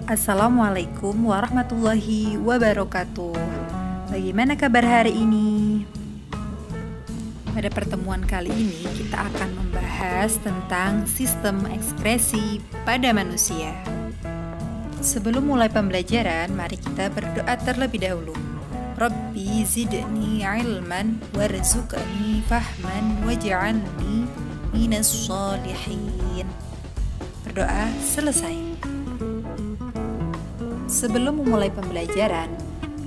Assalamualaikum warahmatullahi wabarakatuh. Bagaimana kabar hari ini? Pada pertemuan kali ini kita akan membahas tentang sistem ekskresi pada manusia. Sebelum mulai pembelajaran, mari kita berdoa terlebih dahulu. Rabbi zidni ilman warzuqni fahman waj'alni minas sholihin. Berdoa selesai. Sebelum memulai pembelajaran,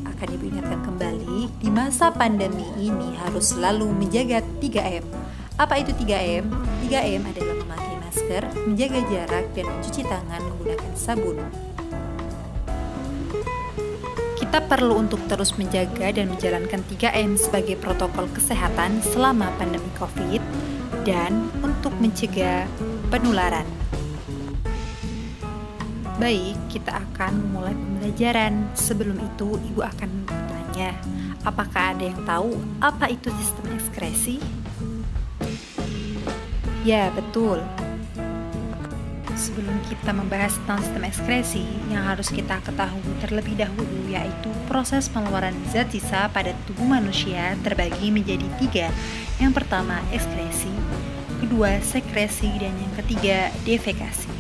akan Ibu ingatkan kembali, di masa pandemi ini harus selalu menjaga 3M. Apa itu 3M? 3M adalah memakai masker, menjaga jarak, dan mencuci tangan menggunakan sabun. Kita perlu untuk terus menjaga dan menjalankan 3M sebagai protokol kesehatan selama pandemi COVID dan untuk mencegah penularan. Baik, kita akan memulai pembelajaran. Sebelum itu, Ibu akan bertanya, apakah ada yang tahu apa itu sistem ekskresi? Ya, betul. Sebelum kita membahas tentang sistem ekskresi, yang harus kita ketahui terlebih dahulu yaitu proses pengeluaran zat sisa pada tubuh manusia terbagi menjadi 3. Yang pertama, ekskresi, kedua, sekresi, dan yang ketiga, defekasi.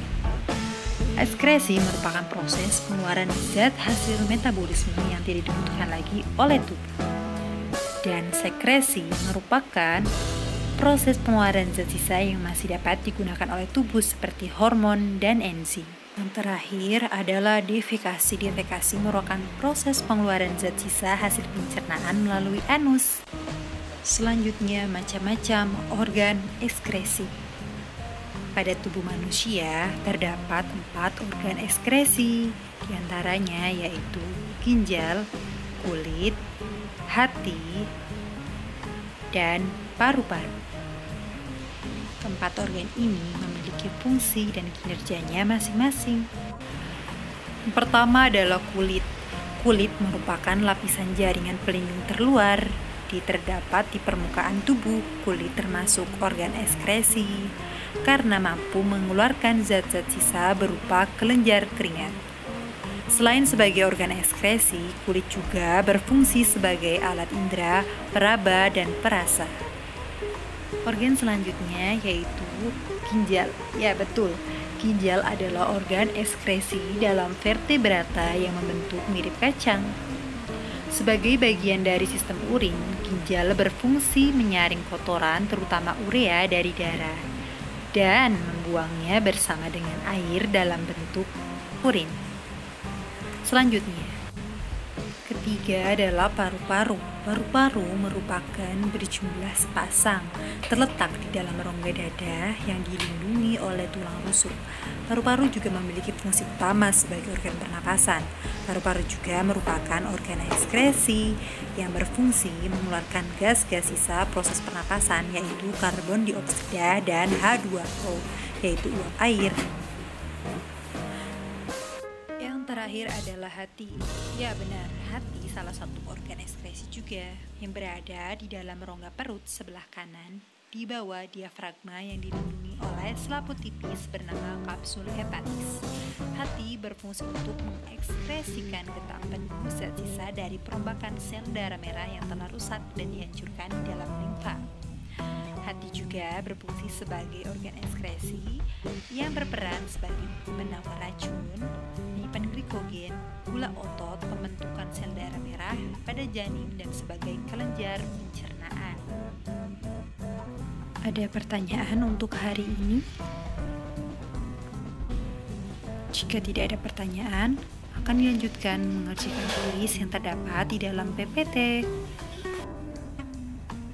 Ekskresi merupakan proses pengeluaran zat hasil metabolisme yang tidak dibutuhkan lagi oleh tubuh. Dan sekresi merupakan proses pengeluaran zat sisa yang masih dapat digunakan oleh tubuh seperti hormon dan enzim. Yang terakhir adalah defekasi. Defekasi merupakan proses pengeluaran zat sisa hasil pencernaan melalui anus. Selanjutnya, macam-macam organ ekskresi. Pada tubuh manusia terdapat 4 organ ekskresi, diantaranya yaitu ginjal, kulit, hati, dan paru-paru. Keempat organ ini memiliki fungsi dan kinerjanya masing-masing. Yang pertama adalah kulit. Kulit merupakan lapisan jaringan pelindung terluar terdapat di permukaan tubuh. Kulit termasuk organ ekskresi karena mampu mengeluarkan zat-zat sisa berupa kelenjar keringat. Selain sebagai organ ekskresi, kulit juga berfungsi sebagai alat indera, peraba, dan perasa. Organ selanjutnya yaitu ginjal. Ya, betul. Ginjal adalah organ ekskresi dalam vertebrata yang membentuk mirip kacang. Sebagai bagian dari sistem urin, ginjal berfungsi menyaring kotoran terutama urea dari darah dan membuangnya bersama dengan air dalam bentuk urin. Selanjutnya, ketiga adalah paru-paru. Paru-paru merupakan berjumlah sepasang, terletak di dalam rongga dada yang dilindungi oleh tulang rusuk. Paru-paru juga memiliki fungsi utama sebagai organ pernapasan. Paru-paru juga merupakan organ ekskresi yang berfungsi mengeluarkan gas-gas sisa proses pernapasan, yaitu karbon dioksida dan H2O, yaitu uap air. Yang terakhir adalah hati. Ya, benar, hati salah satu organ ekskresi juga yang berada di dalam rongga perut sebelah kanan di bawah diafragma yang dilindungi oleh selaput tipis bernama kapsul hepatis. Hati berfungsi untuk mengekskresikan getah penuh zat sisa dari perombakan sel darah merah yang telah rusak dan dihancurkan di dalam limfa. Hati juga berfungsi sebagai organ ekskresi yang berperan sebagai penawar racun, menyimpan glikogen, gula otot, pembentukan sel darah merah pada janin, dan sebagai kelenjar pencernaan. Ada pertanyaan untuk hari ini? Jika tidak ada pertanyaan, akan dilanjutkan mengerjakan tulis yang terdapat di dalam PPT.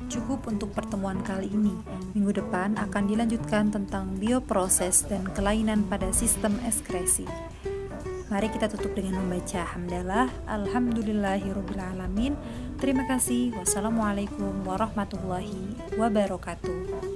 Cukup untuk pertemuan kali ini. Minggu depan akan dilanjutkan tentang bioproses dan kelainan pada sistem ekskresi. Mari kita tutup dengan membaca hamdalah. Alhamdulillahirobbilalamin. Terima kasih. Wassalamualaikum warahmatullahi wabarakatuh.